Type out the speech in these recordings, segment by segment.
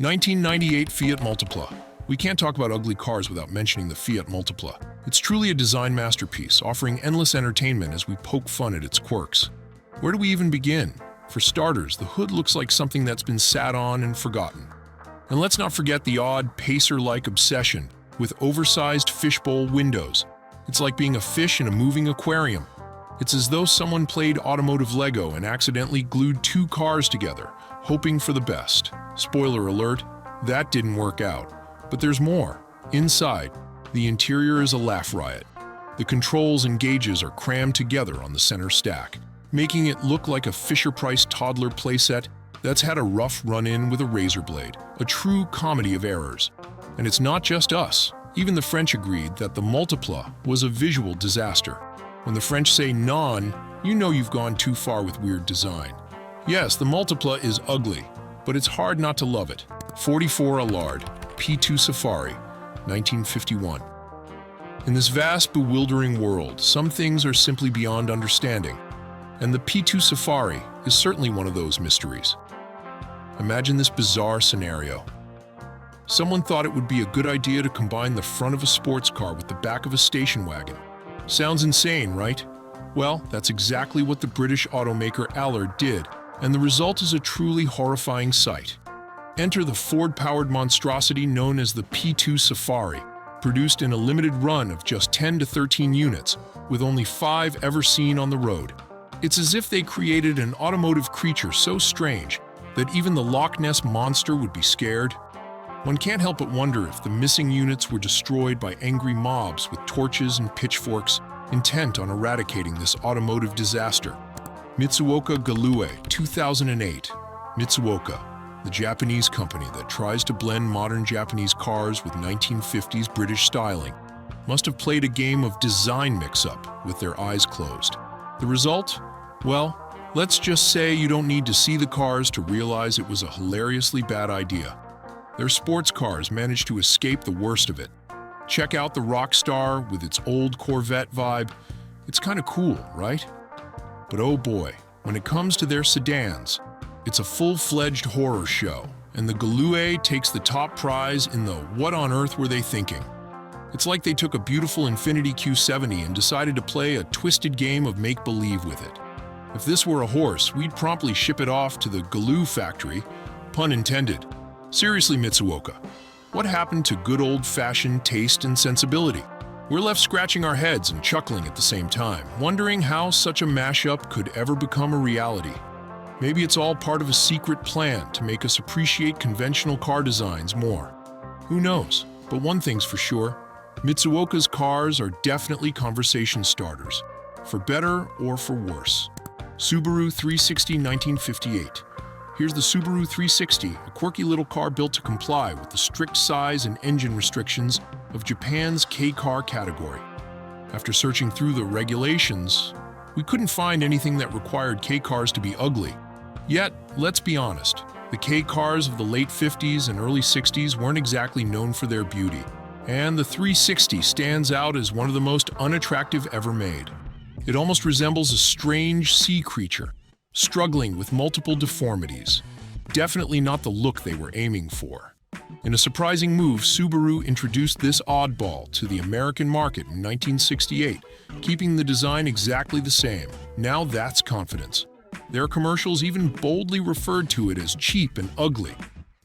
1998 Fiat Multipla. We can't talk about ugly cars without mentioning the Fiat Multipla. It's truly a design masterpiece, offering endless entertainment as we poke fun at its quirks. Where do we even begin? For starters, the hood looks like something that's been sat on and forgotten. And let's not forget the odd, pacer-like obsession with oversized fishbowl windows. It's like being a fish in a moving aquarium. It's as though someone played automotive Lego and accidentally glued two cars together, hoping for the best. Spoiler alert, that didn't work out. But there's more. Inside, the interior is a laugh riot. The controls and gauges are crammed together on the center stack, making it look like a Fisher-Price toddler playset that's had a rough run-in with a razor blade, a true comedy of errors. And it's not just us. Even the French agreed that the Multipla was a visual disaster. When the French say non, you know you've gone too far with weird design. Yes, the Multipla is ugly, but it's hard not to love it. 44 Allard, P2 Safari, 1951. In this vast, bewildering world, some things are simply beyond understanding, and the P2 Safari is certainly one of those mysteries. Imagine this bizarre scenario. Someone thought it would be a good idea to combine the front of a sports car with the back of a station wagon. Sounds insane, right? Well, that's exactly what the British automaker Allard did, and the result is a truly horrifying sight. Enter the Ford-powered monstrosity known as the P2 Safari, produced in a limited run of just 10 to 13 units, with only 5 ever seen on the road. It's as if they created an automotive creature so strange that even the Loch Ness Monster would be scared. One can't help but wonder if the missing units were destroyed by angry mobs with torches and pitchforks, intent on eradicating this automotive disaster. Mitsuoka Galue, 2008. Mitsuoka, the Japanese company that tries to blend modern Japanese cars with 1950s British styling, must have played a game of design mix-up with their eyes closed. The result? Well, let's just say you don't need to see the cars to realize it was a hilariously bad idea. Their sports cars managed to escape the worst of it. Check out the Rockstar with its old Corvette vibe. It's kind of cool, right? But oh boy, when it comes to their sedans, it's a full-fledged horror show, and the Galue takes the top prize in the what on earth were they thinking? It's like they took a beautiful Infiniti Q70 and decided to play a twisted game of make-believe with it. If this were a horse, we'd promptly ship it off to the Galue factory, pun intended. Seriously, Mitsuoka, what happened to good old-fashioned taste and sensibility? We're left scratching our heads and chuckling at the same time, wondering how such a mashup could ever become a reality. Maybe it's all part of a secret plan to make us appreciate conventional car designs more. Who knows? But one thing's for sure, Mitsuoka's cars are definitely conversation starters, for better or for worse. Subaru 360 1958. Here's the Subaru 360, a quirky little car built to comply with the strict size and engine restrictions of Japan's K-car category. After searching through the regulations, we couldn't find anything that required K-cars to be ugly. Yet, let's be honest, the K-cars of the late 50s and early 60s weren't exactly known for their beauty, and the 360 stands out as one of the most unattractive ever made. It almost resembles a strange sea creature, struggling with multiple deformities. Definitely not the look they were aiming for. In a surprising move, Subaru introduced this oddball to the American market in 1968, keeping the design exactly the same. Now that's confidence. Their commercials even boldly referred to it as cheap and ugly.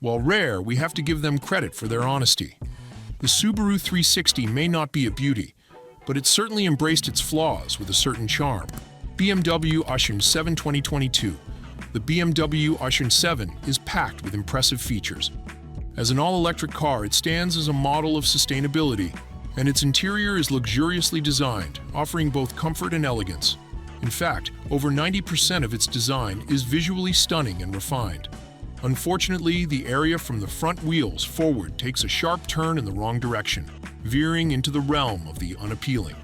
While rare, we have to give them credit for their honesty. The Subaru 360 may not be a beauty, but it certainly embraced its flaws with a certain charm. BMW i7 2022. The BMW i7 7 is packed with impressive features. As an all-electric car, it stands as a model of sustainability, and its interior is luxuriously designed, offering both comfort and elegance. In fact, over 90% of its design is visually stunning and refined. Unfortunately, the area from the front wheels forward takes a sharp turn in the wrong direction, veering into the realm of the unappealing.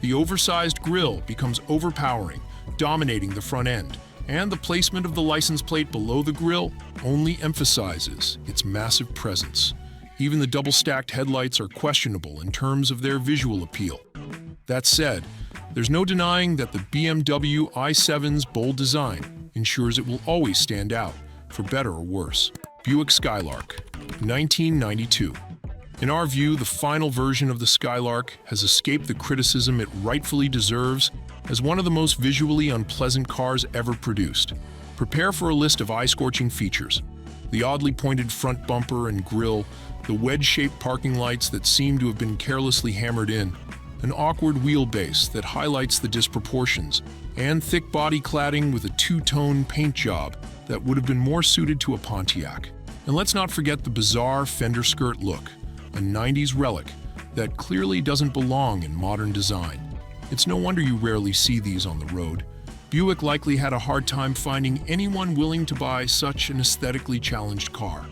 The oversized grille becomes overpowering, dominating the front end, and the placement of the license plate below the grille only emphasizes its massive presence. Even the double-stacked headlights are questionable in terms of their visual appeal. That said, there's no denying that the BMW i7's bold design ensures it will always stand out, for better or worse. Buick Skylark, 1992. In our view, the final version of the Skylark has escaped the criticism it rightfully deserves as one of the most visually unpleasant cars ever produced. Prepare for a list of eye-scorching features: the oddly pointed front bumper and grille, the wedge-shaped parking lights that seem to have been carelessly hammered in, an awkward wheelbase that highlights the disproportions, and thick body cladding with a two-tone paint job that would have been more suited to a Pontiac. And let's not forget the bizarre fender skirt look, a 90s relic that clearly doesn't belong in modern design. It's no wonder you rarely see these on the road. Buick likely had a hard time finding anyone willing to buy such an aesthetically challenged car.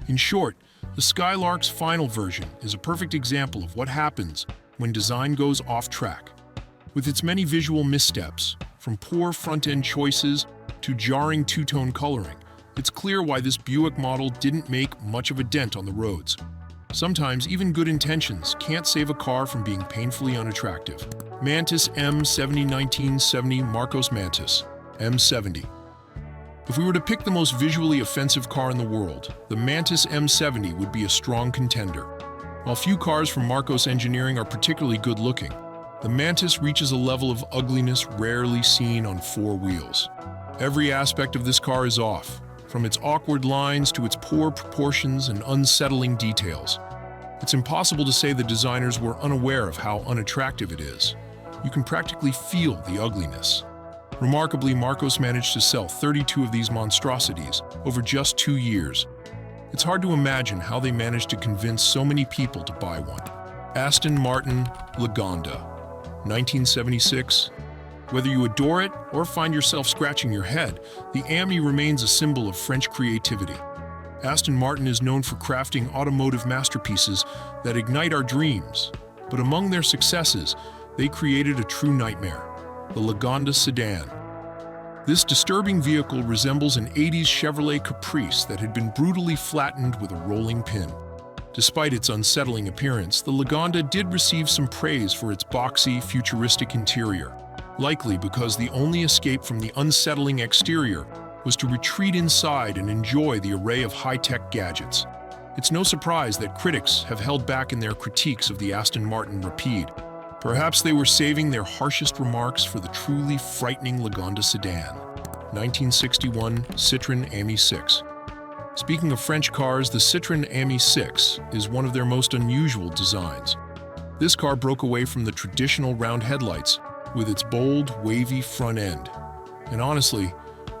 In short, the Skylark's final version is a perfect example of what happens when design goes off track. With its many visual missteps, from poor front-end choices to jarring two-tone coloring, it's clear why this Buick model didn't make much of a dent on the roads. Sometimes even good intentions can't save a car from being painfully unattractive. Mantis M70 1970 Marcos Mantis M70. If we were to pick the most visually offensive car in the world, the Mantis M70 would be a strong contender. While few cars from Marcos Engineering are particularly good-looking, the Mantis reaches a level of ugliness rarely seen on four wheels. Every aspect of this car is off, from its awkward lines to its poor proportions and unsettling details. It's impossible to say the designers were unaware of how unattractive it is. You can practically feel the ugliness. Remarkably, Marcos managed to sell 32 of these monstrosities over just 2 years. It's hard to imagine how they managed to convince so many people to buy one. Aston Martin Lagonda, 1976. Whether you adore it or find yourself scratching your head, the AMI remains a symbol of French creativity. Aston Martin is known for crafting automotive masterpieces that ignite our dreams, but among their successes, they created a true nightmare: the Lagonda sedan. This disturbing vehicle resembles an 80s Chevrolet Caprice that had been brutally flattened with a rolling pin. Despite its unsettling appearance, the Lagonda did receive some praise for its boxy, futuristic interior, likely because the only escape from the unsettling exterior was to retreat inside and enjoy the array of high-tech gadgets. It's no surprise that critics have held back in their critiques of the Aston Martin Rapide. Perhaps they were saving their harshest remarks for the truly frightening Lagonda sedan. 1961 Citroën Ami 6. Speaking of French cars, the Citroën Ami 6 is one of their most unusual designs. This car broke away from the traditional round headlights with its bold, wavy front end. And honestly,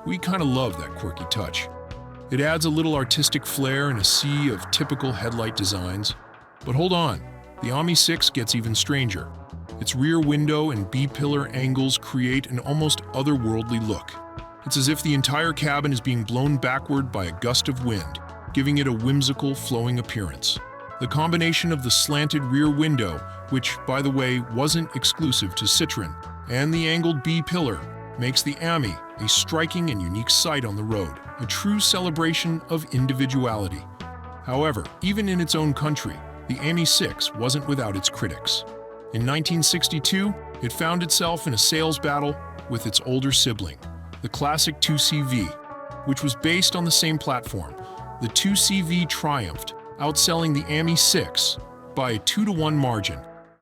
we kind of love that quirky touch. It adds a little artistic flair in a sea of typical headlight designs. But hold on, the Ami 6 gets even stranger. Its rear window and B-pillar angles create an almost otherworldly look. It's as if the entire cabin is being blown backward by a gust of wind, giving it a whimsical, flowing appearance. The combination of the slanted rear window, which, by the way, wasn't exclusive to Citroën, and the angled B-pillar makes the Ami a striking and unique sight on the road, a true celebration of individuality. However, even in its own country, the Ami 6 wasn't without its critics. In 1962, it found itself in a sales battle with its older sibling, the classic 2CV, which was based on the same platform. The 2CV triumphed, outselling the Ami 6 by a 2-to-1 margin.